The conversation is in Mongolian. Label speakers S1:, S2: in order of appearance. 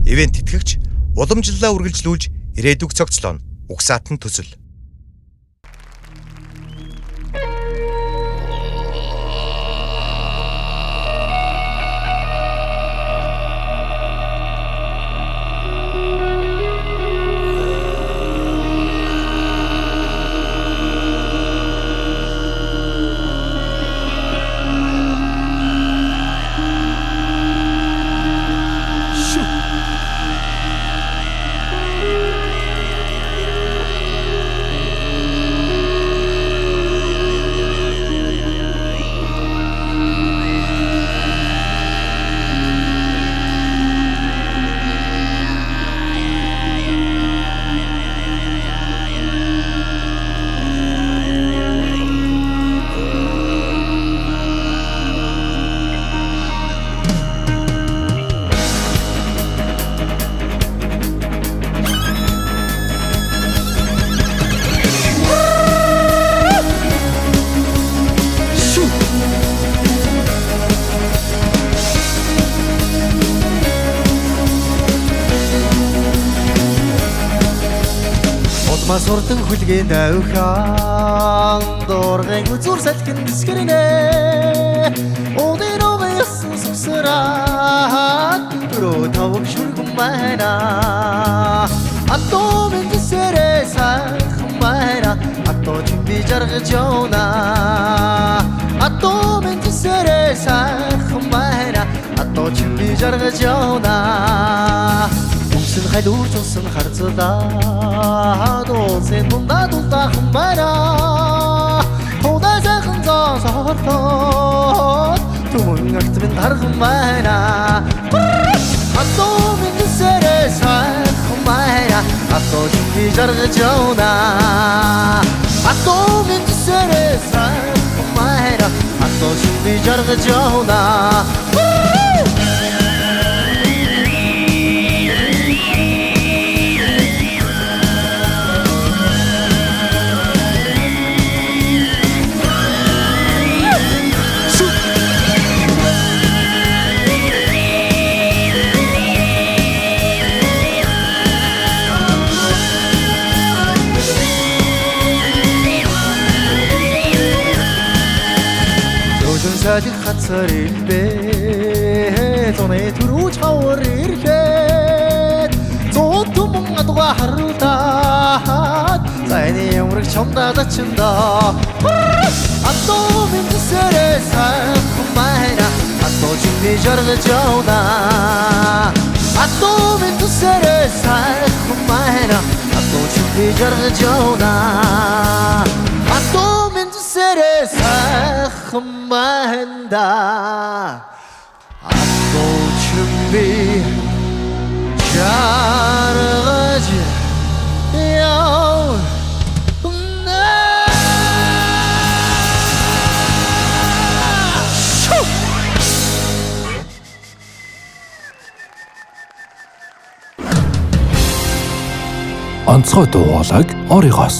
S1: ивент тэтгэгч уламжлалаа үргэлжлүүлж ирээдүг цогцлооно. Угсаатан төсөл.
S2: Сурдан хүлгэн давхаан дургын үзүр салхин дэсгэрнэ Одирогийн ясан сүсраад түрүү тавг шүргэн байна Атомын дэсэрээ сайхан байна Атоо чимби жаргаж явна Атомын дэсэрээ сайхан байна Атоо чимби жаргаж явна Өмсөн хайлуурч унсан харцлаа Дуулсын дундаа дултаахан байна Хуудай сайхан зоосоортоод Түмэн агтмын тархан байна Атомын дэсэрээ сайхан байна Атоо чимби жаргаж явна Атомын дэсэрээ сайхан байна Атоо чимби жаргаж явна Sajik khatsar ilbe Tone turu chawar irket Zotum adwa harutat Zayni umrik chomda dachinda Atomin dsere saykhum mahina Ato chimbi jarga jawna Atomin dsere saykhum mahina Ato chimbi jarga jawna Atomin dsere saykhum mahina Ato chimbi jarga
S3: Онцгой дуугалаг оригоос